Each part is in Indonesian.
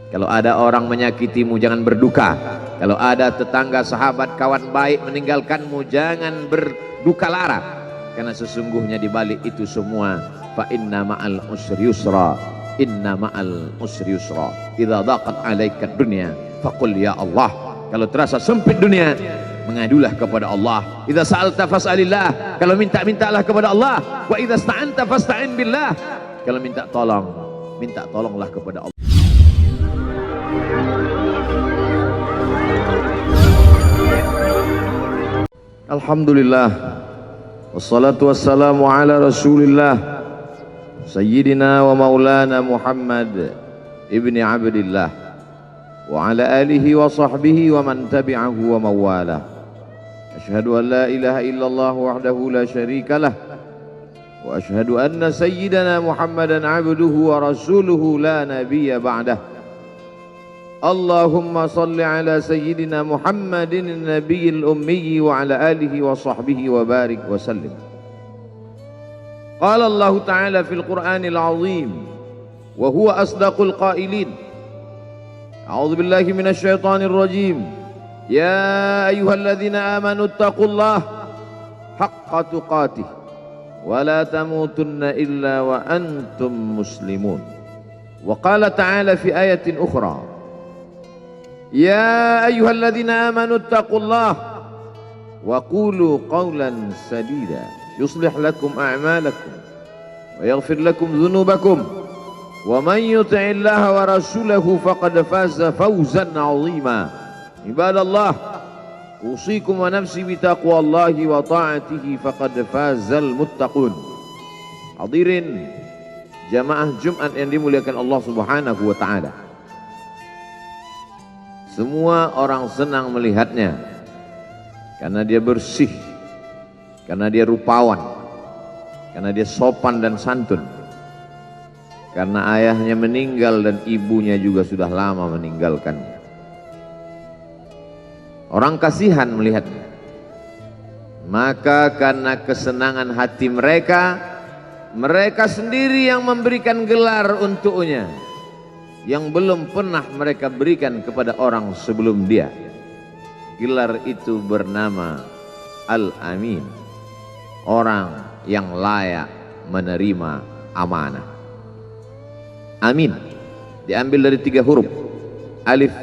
Kalau ada orang menyakitimu, jangan berduka. Kalau ada tetangga, sahabat, kawan baik meninggalkanmu, jangan berduka lara. Karena sesungguhnya di balik itu semua, fa inna ma'al usri yusra, inna ma'al usri yusra. Idza daqat 'alaika dunya faqul ya Allah. Kalau terasa sempit dunia, mengadulah kepada Allah. Idza sa'alta fas'alillah. Kalau minta-mintalah kepada Allah. Wa idza sta'anta fasta'in billah. Kalau minta tolonglah kepada Allah. Alhamdulillah, wassalatu wassalamu ala rasulillah Sayyidina wa maulana Muhammad ibni Abdillah wa ala alihi wa sahbihi wa man tabi'ahu wa mawalah. Ashhadu an la ilaha illallah wahdahu la syarika lah, wa ashhadu anna sayyidana Muhammadan abduhu wa rasuluhu la nabiyya ba'dah. Allahumma salli ala sayyidina Muhammadin nabiyil ummi wa ala alihi wa sahbihi wa barik wa sallim. Qala Allah Ta'ala fil Qur'anil azim wa huwa asdaqul qailin. A'udzu billahi minasy syaithanir rajim. Ya ayyuhalladzina amanu taqullaha haqqa tuqatih wa la tamutunna illa wa antum muslimun. Wa qala ta'ala fi ayatin ukhra. Ya ayyuhalladzina amanu taqullaha wa qulu qawlan sadida yuslih lakum a'malakum wa yaghfir lakum dhunubakum wa man yuti'illaha wa rasulahu faqad faza fawzan 'azima. Ibadallah, usikum wa nafsi bi taqwallahi wa ta'atihi faqad fazal muttaqun. Hadirin jamaah Jumat yang dimuliakan Allah Subhanahu wa taala. Semua orang senang melihatnya karena dia bersih, karena dia rupawan, karena dia sopan dan santun, karena ayahnya meninggal dan ibunya juga sudah lama meninggalkannya. Orang kasihan melihatnya, maka karena kesenangan hati mereka, mereka sendiri yang memberikan gelar untuknya yang belum pernah mereka berikan kepada orang sebelum dia. Gelar itu bernama Al-Amin, orang yang layak menerima amanah. Amin diambil dari 3 huruf, alif,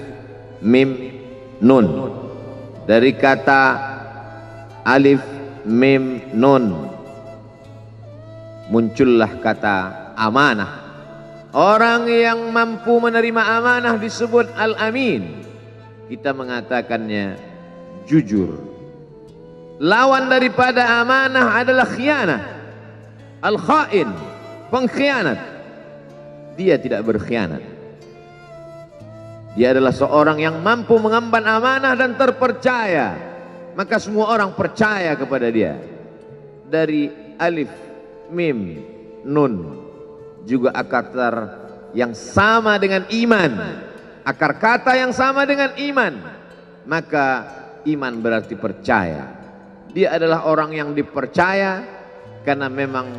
mim, nun. Dari kata alif, mim, nun muncullah kata amanah. Orang yang mampu menerima amanah disebut Al-Amin. Kita mengatakannya jujur. Lawan daripada amanah adalah khianah. Al-Khain, pengkhianat. Dia tidak berkhianat. Dia adalah seorang yang mampu mengemban amanah dan terpercaya. Maka semua orang percaya kepada dia. Dari alif, mim, nun. Juga akar yang sama dengan iman, akar kata yang sama dengan iman, maka iman berarti percaya. Dia adalah orang yang dipercaya karena memang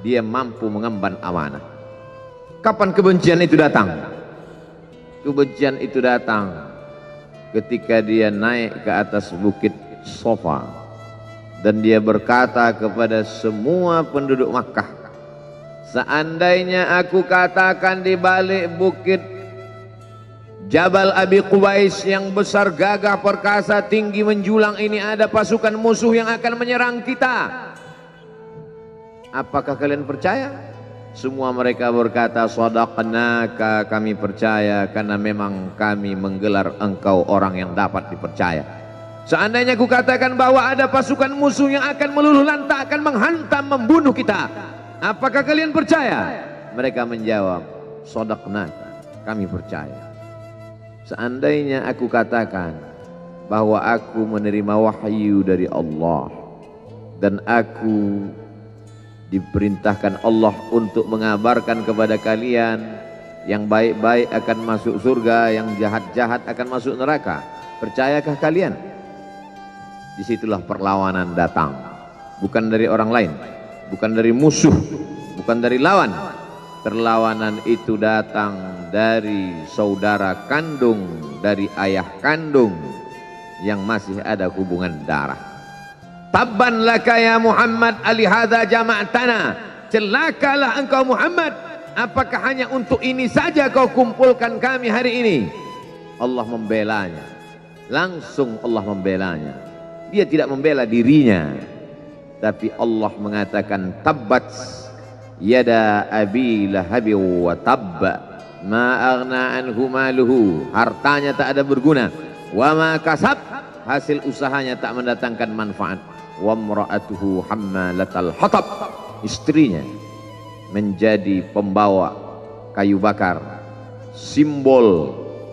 dia mampu mengemban amanah. Kapan kebencian itu datang? Kebencian itu datang ketika dia naik ke atas bukit Safa dan dia berkata kepada semua penduduk Makkah, seandainya aku katakan di balik bukit Jabal Abi Qubais yang besar, gagah, perkasa, tinggi, menjulang ini ada pasukan musuh yang akan menyerang kita, apakah kalian percaya? Semua mereka berkata, shadaqnaka, kami percaya karena memang kami menggelar engkau orang yang dapat dipercaya. Seandainya aku katakan bahwa ada pasukan musuh yang akan meluluh lantakkan, menghantam, membunuh kita, apakah kalian percaya? Mereka menjawab, shadaqnaka, kami percaya. Seandainya aku katakan bahwa aku menerima wahyu dari Allah dan aku diperintahkan Allah untuk mengabarkan kepada kalian yang baik-baik akan masuk surga, yang jahat-jahat akan masuk neraka, percayakah kalian? Disitulah perlawanan datang, bukan dari orang lain, bukan dari musuh, bukan dari lawan. Perlawanan itu datang dari saudara kandung, dari ayah kandung yang masih ada hubungan darah. Tabban laka ya Muhammad alihadza jama'tana. Celakalah engkau Muhammad, apakah hanya untuk ini saja kau kumpulkan kami hari ini? Allah membelanya. Langsung Allah membelanya. Dia tidak membela dirinya, tapi Allah mengatakan tabbat yada abi lahabi wa tabba ma aghna anhu maluhu. Hartanya tak ada berguna. Wa ma kasab, hasil usahanya tak mendatangkan manfaat. Wa imra'atuhu hammalatal hatab, istrinya menjadi pembawa kayu bakar, simbol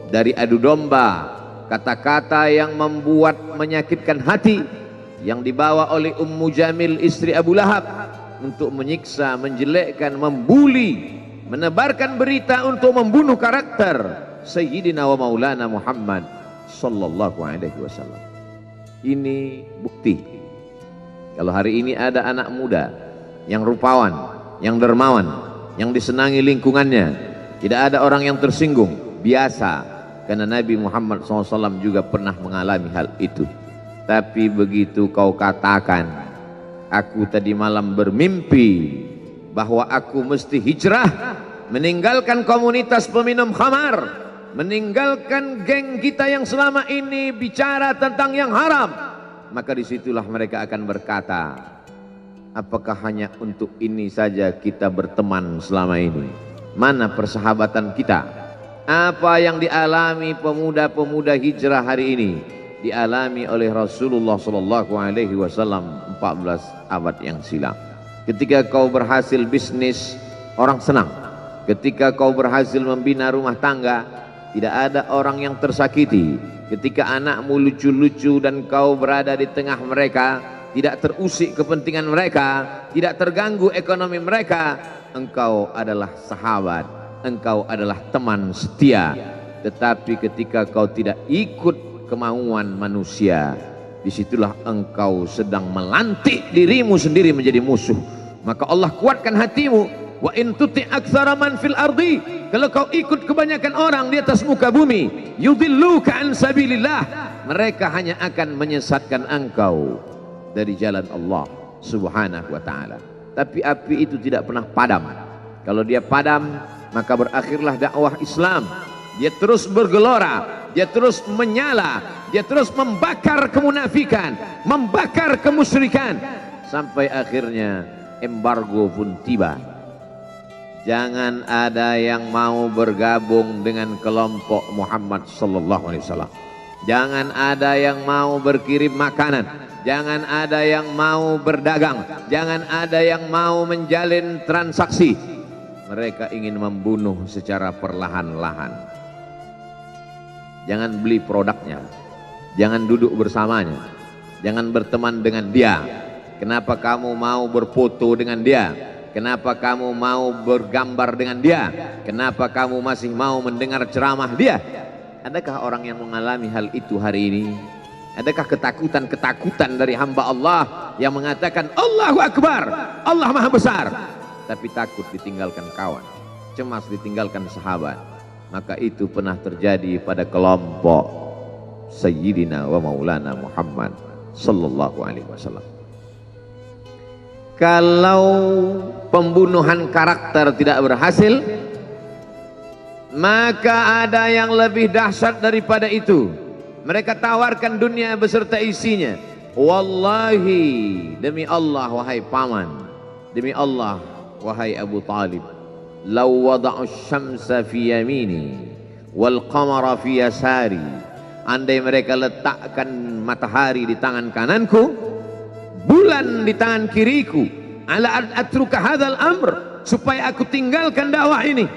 dari adu domba, kata-kata yang membuat menyakitkan hati yang dibawa oleh Ummu Jamil istri Abu Lahab untuk menyiksa, menjelekkan, membuli, menebarkan berita untuk membunuh karakter Sayyidina wa Maulana Muhammad sallallahu alaihi wasallam. Ini bukti kalau hari ini ada anak muda yang rupawan, yang dermawan, yang disenangi lingkungannya, tidak ada orang yang tersinggung, biasa, karena Nabi Muhammad SAW juga pernah mengalami hal itu. Tapi begitu kau katakan, aku tadi malam bermimpi bahwa aku mesti hijrah, meninggalkan komunitas peminum khamar, meninggalkan geng kita yang selama ini bicara tentang yang haram, maka disitulah mereka akan berkata, apakah hanya untuk ini saja kita berteman selama ini? Mana persahabatan kita? Apa yang dialami pemuda-pemuda hijrah hari ini dialami oleh Rasulullah sallallahu alaihi wasallam 14 abad yang silam. Ketika kau berhasil bisnis, orang senang. Ketika kau berhasil membina rumah tangga, tidak ada orang yang tersakiti. Ketika anakmu lucu-lucu dan kau berada di tengah mereka, tidak terusik kepentingan mereka, tidak terganggu ekonomi mereka, engkau adalah sahabat, engkau adalah teman setia. Tetapi ketika kau tidak ikut kemauan manusia, disitulah engkau sedang melantik dirimu sendiri menjadi musuh. Maka Allah kuatkan hatimu. Wa in tuti aktsara man fil ardi, kalau kau ikut kebanyakan orang di atas muka bumi, yudilluka an sabilillah, mereka hanya akan menyesatkan engkau dari jalan Allah subhanahu wa ta'ala. Tapi api itu tidak pernah padam. Kalau dia padam, maka berakhirlah dakwah Islam. Dia terus bergelora, dia terus menyala, dia terus membakar kemunafikan, membakar kemusyrikan, sampai akhirnya embargo pun tiba. Jangan ada yang mau bergabung dengan kelompok Muhammad sallallahu alaihi wasallam. Jangan ada yang mau berkirim makanan. Jangan ada yang mau berdagang. Jangan ada yang mau menjalin transaksi. Mereka ingin membunuh secara perlahan-lahan. Jangan beli produknya. Jangan duduk bersamanya. Jangan berteman dengan dia. Kenapa kamu mau berfoto dengan dia? Kenapa kamu mau bergambar dengan dia? Kenapa kamu masih mau mendengar ceramah dia? Adakah orang yang mengalami hal itu hari ini? Adakah ketakutan-ketakutan dari hamba Allah yang mengatakan Allahu Akbar, Allah Maha Besar, tapi takut ditinggalkan kawan, cemas ditinggalkan sahabat? Maka itu pernah terjadi pada kelompok Sayyidina wa Maulana Muhammad sallallahu alaihi wasallam. Kalau pembunuhan karakter tidak berhasil, maka ada yang lebih dahsyat daripada itu. Mereka tawarkan dunia beserta isinya. Wallahi, demi Allah wahai paman, demi Allah wahai Abu Talib, law wada'u syamsa fi yamini wal qamara fi yasari, andai mereka letakkan matahari di tangan kananku, bulan di tangan kiriku, ala atruka hadzal amr, supaya aku tinggalkan dakwah ini,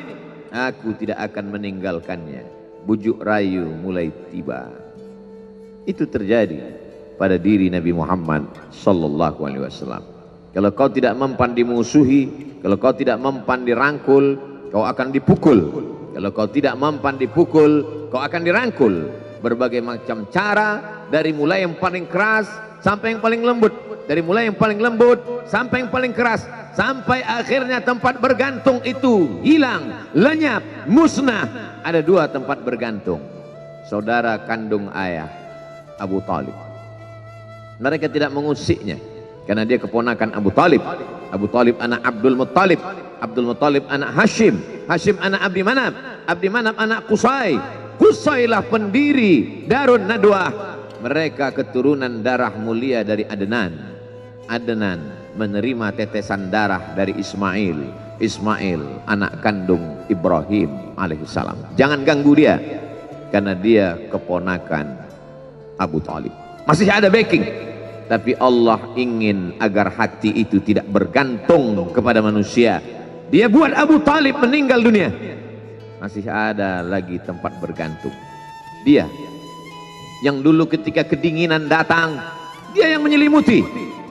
aku tidak akan meninggalkannya. Bujuk rayu mulai tiba. Itu terjadi pada diri Nabi Muhammad sallallahu alaihi wasallam. Kalau kau tidak mempan dimusuhi, kalau kau tidak mempan dirangkul, kau akan dipukul. Kalau kau tidak mempan dipukul, kau akan dirangkul. Berbagai macam cara, dari mulai yang paling keras sampai yang paling lembut, dari mulai yang paling lembut sampai yang paling keras, sampai akhirnya tempat bergantung itu hilang, lenyap, musnah. Ada dua tempat bergantung, saudara kandung ayah Abu Talib. Mereka tidak mengusiknya karena dia keponakan Abu Talib. Abu Talib anak Abdul Muttalib, Abdul Muttalib anak Hashim, Hashim anak Abdi Manaf, Abdi Manaf anak Qusay, Qusaylah pendiri Darun Nadwah. Mereka keturunan darah mulia dari Adnan. Adnan menerima tetesan darah dari Ismail. Ismail anak kandung Ibrahim alaihissalam. Jangan ganggu dia karena dia keponakan Abu Talib. Masih ada backing. Tapi Allah ingin agar hati itu tidak bergantung kepada manusia. Dia buat Abu Talib meninggal dunia. Masih ada lagi tempat bergantung. Dia yang dulu ketika kedinginan datang, dia yang menyelimuti.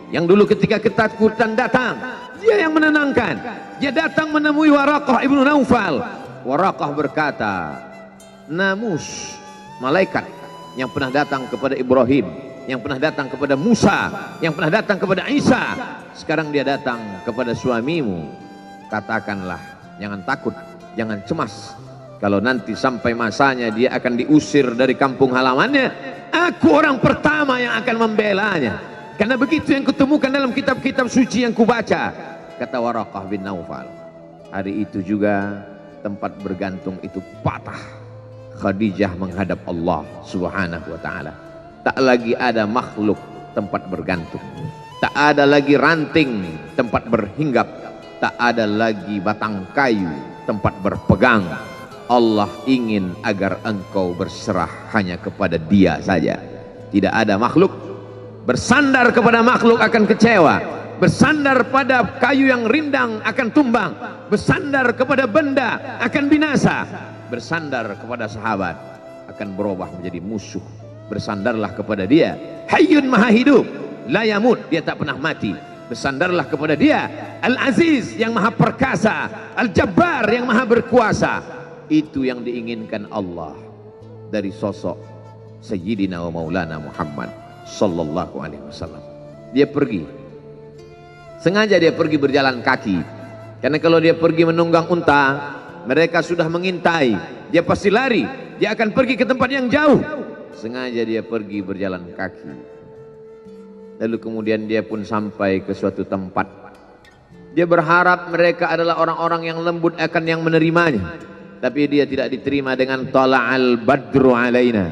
Yang dulu ketika ketakutan datang, dia yang menenangkan. Dia datang menemui Waraqah ibnu Naufal. Waraqah berkata, Namus, malaikat yang pernah datang kepada Ibrahim, yang pernah datang kepada Musa, yang pernah datang kepada Isa, sekarang dia datang kepada suamimu. Katakanlah, jangan takut, jangan cemas. Kalau nanti sampai masanya dia akan diusir dari kampung halamannya, aku orang pertama yang akan membelanya. Karena begitu yang kutemukan dalam kitab-kitab suci yang kubaca, kata Waraqah bin Naufal. Hari itu juga tempat bergantung itu patah. Khadijah menghadap Allah subhanahu wa ta'ala. Tak lagi ada makhluk tempat bergantung. Tak ada lagi ranting tempat berhinggap. Tak ada lagi batang kayu tempat berpegang. Allah ingin agar engkau berserah hanya kepada Dia saja. Tidak ada makhluk. Bersandar kepada makhluk akan kecewa. Bersandar pada kayu yang rindang akan tumbang. Bersandar kepada benda akan binasa. Bersandar kepada sahabat akan berubah menjadi musuh. Bersandarlah kepada Dia, Hayyun Maha Hidup, la yamut, Dia tak pernah mati. Bersandarlah kepada Dia, Al-Aziz yang Maha Perkasa, Al-Jabbar yang Maha Berkuasa. Itu yang diinginkan Allah dari sosok Sayyidina wa Maulana Muhammad sallallahu alaihi wasallam. Dia pergi, sengaja dia pergi berjalan kaki, karena kalau dia pergi menunggang unta, mereka sudah mengintai. Dia pasti lari. Dia akan pergi ke tempat yang jauh. Sengaja dia pergi berjalan kaki. Lalu kemudian dia pun sampai ke suatu tempat. Dia berharap mereka adalah orang-orang yang lembut akan yang menerimanya. Tapi dia tidak diterima dengan tala'al badru alaina.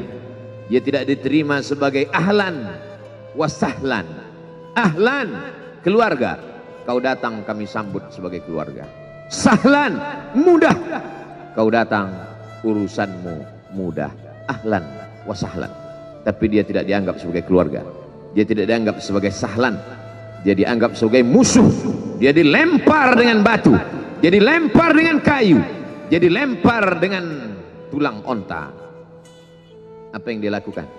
Dia tidak diterima sebagai ahlan wasahlan. Ahlan, keluarga. Kau datang kami sambut sebagai keluarga. Sahlan, mudah. Kau datang, urusanmu mudah. Ahlan wa sahlan. Tapi dia tidak dianggap sebagai keluarga. Dia tidak dianggap sebagai sahlan. Dia dianggap sebagai musuh. Dia dilempar dengan batu. Dia dilempar dengan kayu. Dia dilempar dengan tulang onta. Apa yang dia lakukan?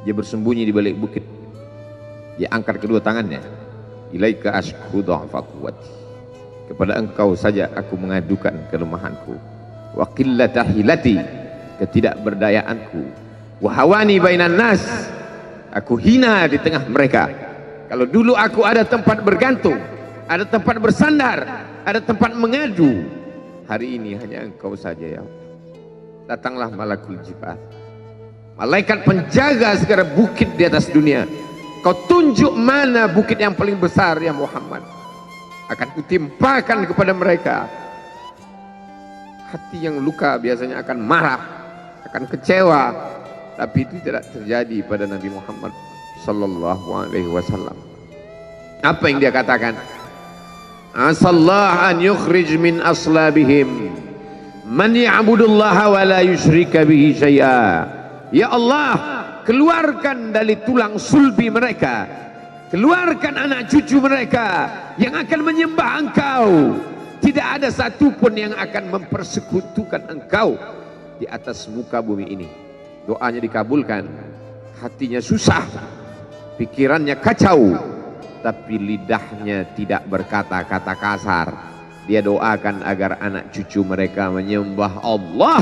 Dia bersembunyi di balik bukit. Dia angkat kedua tangannya. Ilaika ashku dha'fa quwwati. Kepada engkau saja aku mengadukan kelemahanku. Wa qillata hilati, ketidakberdayaanku. Wa hawani bainan nas, aku hina di tengah mereka. Kalau dulu aku ada tempat bergantung, ada tempat bersandar, ada tempat mengadu, hari ini hanya engkau saja ya Allah. Datanglah malakul jibal, malaikat penjaga segala bukit di atas dunia. Kau tunjuk mana bukit yang paling besar ya Muhammad. Akan kutimpakan kepada mereka. Hati yang luka biasanya akan marah, akan kecewa, tapi itu tidak terjadi pada Nabi Muhammad sallallahu alaihi wasallam. Apa yang dia katakan? Asallah an yukhrij min aslabihim man ya'budullaha wa la yusyrika bihi syai'a. Ya Allah, keluarkan dari tulang sulbi mereka, keluarkan anak cucu mereka yang akan menyembah engkau. Tidak ada satupun yang akan mempersekutukan engkau di atas muka bumi ini. Doanya dikabulkan, hatinya susah, pikirannya kacau, tapi lidahnya tidak berkata-kata kasar. Dia doakan agar anak cucu mereka menyembah Allah.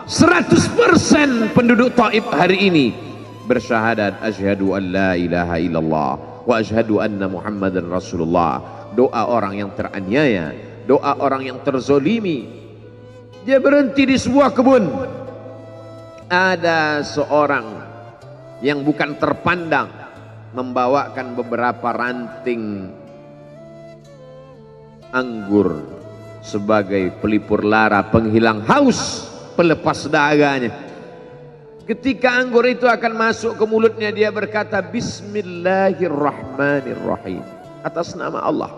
100% penduduk Taif hari ini bersyahadat asyhadu an la ilaha illallah wa asyhadu anna Muhammadan Rasulullah. Doa orang yang teraniaya, doa orang yang terzolimi. Dia berhenti di sebuah kebun. Ada seorang yang bukan terpandang membawakan beberapa ranting anggur sebagai pelipur lara, penghilang haus, pelepas dahaganya. Ketika anggur itu akan masuk ke mulutnya, dia berkata Bismillahirrahmanirrahim, atas nama Allah.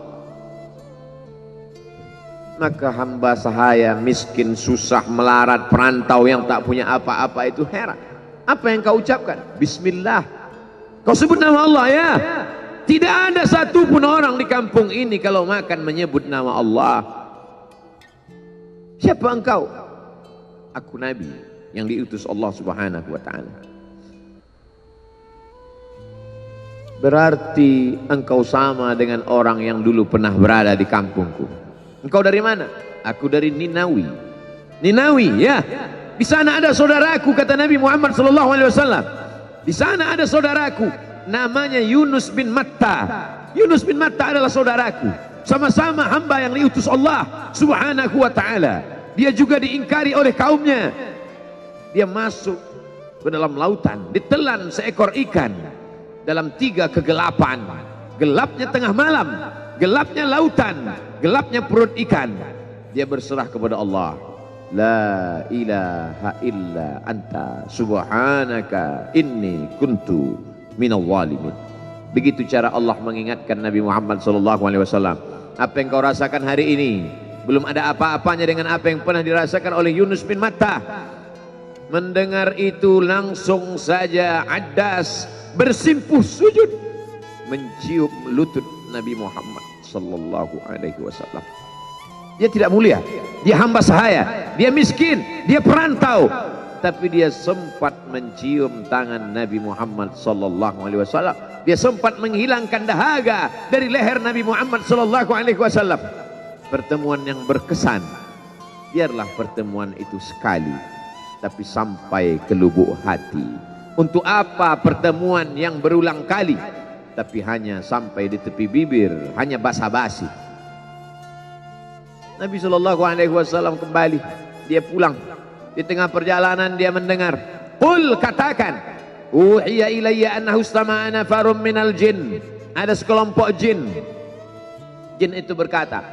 Maka hamba sahaya miskin, susah, melarat, perantau yang tak punya apa-apa itu heran. Apa yang kau ucapkan? Bismillah. Kau sebut nama Allah ya. Tidak ada satupun orang di kampung ini kalau makan menyebut nama Allah. Siapa engkau? Aku Nabi yang diutus Allah Subhanahu wa ta'ala. Berarti engkau sama dengan orang yang dulu pernah berada di kampungku. Engkau dari mana? Aku dari Ninawi. Ninawi ya. Di sana ada saudaraku, kata Nabi Muhammad SAW. Di sana ada saudaraku, namanya Yunus bin Matta. Yunus bin Matta adalah saudaraku. Sama-sama hamba yang diutus Allah Subhanahu wa ta'ala. Dia juga diingkari oleh kaumnya. Dia masuk ke dalam lautan, ditelan seekor ikan dalam 3 kegelapan. Gelapnya tengah malam, gelapnya lautan, gelapnya perut ikan. Dia berserah kepada Allah. La ilaha illa anta subhanaka inni kuntu minal zalimin. Begitu cara Allah mengingatkan Nabi Muhammad SAW. Apa yang kau rasakan hari ini belum ada apa-apanya dengan apa yang pernah dirasakan oleh Yunus bin Matta. Mendengar itu langsung saja Addas bersimpuh sujud mencium lutut Nabi Muhammad SAW. Dia tidak mulia, dia hamba sahaya, dia miskin, dia perantau, tapi dia sempat mencium tangan Nabi Muhammad SAW. Dia sempat menghilangkan dahaga dari leher Nabi Muhammad SAW. Pertemuan yang berkesan. Biarlah pertemuan itu sekali, tapi sampai ke lubuk hati. Untuk apa pertemuan yang berulang kali, tapi hanya sampai di tepi bibir, hanya basa-basi. Nabi SAW kembali, dia pulang. Di tengah perjalanan dia mendengar, qul, katakan, uhiya ilayya annahu istama'a nafarun minal jin. Ada sekelompok jin. Jin itu berkata,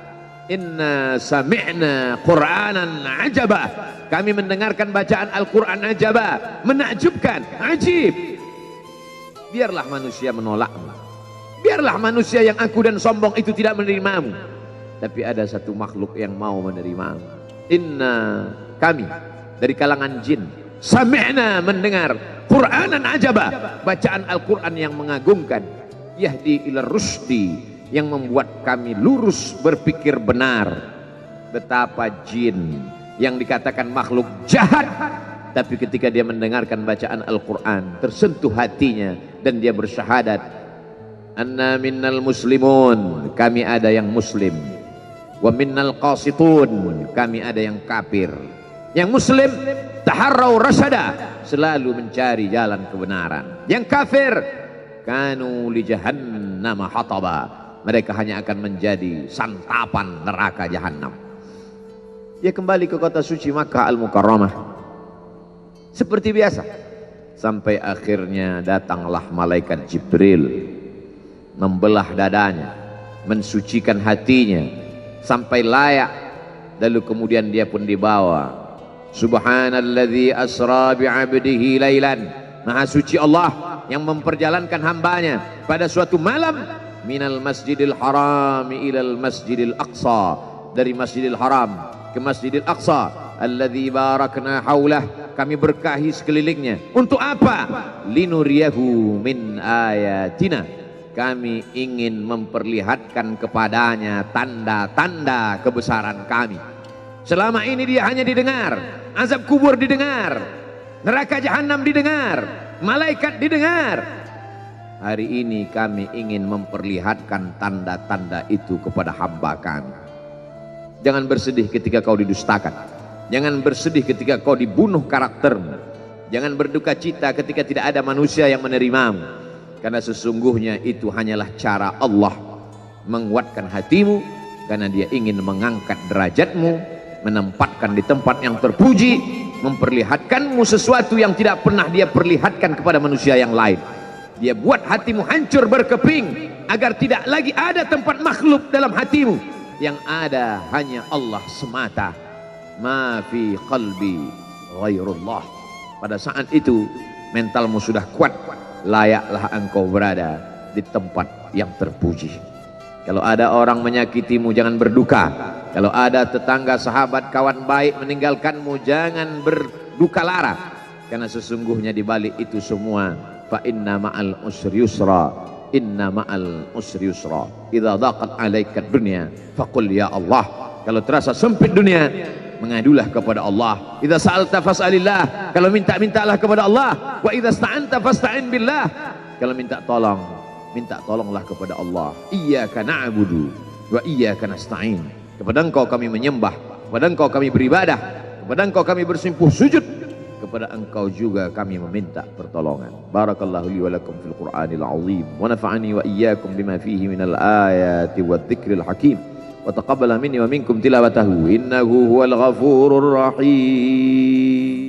inna sami'na qur'anan ajaba. Kami mendengarkan bacaan Al-Quran ajaba, menakjubkan, ajib. Biarlah manusia menolakmu, biarlah manusia yang aku dan sombong itu tidak menerimamu, tapi ada satu makhluk yang mau menerimamu. Inna, kami dari kalangan jin, sami'na, mendengar, Qur'anan ajaba, bacaan Al-Quran yang mengagumkan, yahdi ila rusdi, yang membuat kami lurus berpikir benar. Betapa jin yang dikatakan makhluk jahat, tapi ketika dia mendengarkan bacaan Al-Quran tersentuh hatinya dan dia bersyahadat, anna minnal muslimun, kami ada yang muslim, wa minnal qasitun, kami ada yang kafir. Yang muslim taharrau rasyada, selalu mencari jalan kebenaran. Yang kafir kanu li jahannam hataba, mereka hanya akan menjadi santapan neraka jahanam. Dia kembali ke kota suci Makkah Al-Mukarramah seperti biasa, sampai akhirnya datanglah malaikat Jibril membelah dadanya, mensucikan hatinya sampai layak, lalu kemudian dia pun dibawa. Subhanalladzi asra bi'abdihi lailan, maha suci Allah yang memperjalankan hambanya pada suatu malam, minal masjidil haram ilal masjidil aqsa, dari masjidil haram ke masjidil aqsa, alladzi barakna haulah, kami berkahi sekelilingnya. Untuk apa? Linuriyahu min ayatina, kami ingin memperlihatkan kepadanya tanda-tanda kebesaran kami. Selama ini dia hanya didengar, azab kubur didengar, neraka jahanam didengar, malaikat didengar. Hari ini kami ingin memperlihatkan tanda-tanda itu kepada hamba kami. Jangan bersedih ketika kau didustakan, jangan bersedih ketika kau dibunuh karaktermu, jangan berduka cita ketika tidak ada manusia yang menerimamu. karena sesungguhnya itu hanyalah cara Allah menguatkan hatimu, karena dia ingin mengangkat derajatmu, menempatkan di tempat yang terpuji, memperlihatkanmu sesuatu yang tidak pernah dia perlihatkan kepada manusia yang lain. Dia buat hatimu hancur berkeping agar tidak lagi ada tempat makhluk dalam hatimu, yang ada hanya Allah semata. Ma fi qalbi ghairullah. Pada saat itu mentalmu sudah kuat, layaklah engkau berada di tempat yang terpuji. Kalau ada orang menyakitimu, jangan berduka. Kalau ada tetangga, sahabat, kawan baik meninggalkanmu, jangan berduka lara, karena sesungguhnya di balik itu semua, fa inna ma'al usri yusra, inna ma'al usri yusra, idza daqat 'alaika dunya faqul ya Allah. Kalau terasa sempit dunia, mengadulah kepada Allah. Idza sa'alta fas'alillah, kalau minta-mintalah kepada Allah. Wa idza sta'anta fasta'in billah, kalau minta tolong, minta tolonglah kepada Allah. Iyyaka na'budu wa iyyaka nasta'in. Kepada Engkau kami menyembah, kepada Engkau kami beribadah, kepada Engkau kami bersimpuh sujud, kepada Engkau juga kami meminta pertolongan. Barakallahu li wa lakum fil Qur'anil azim wa nafa'ani wa iyyakum bima fihi minal ayati wadh-dhikril hakim wa taqabbala minni wa minkum tilawatahu innahu huwal ghafurur rahim.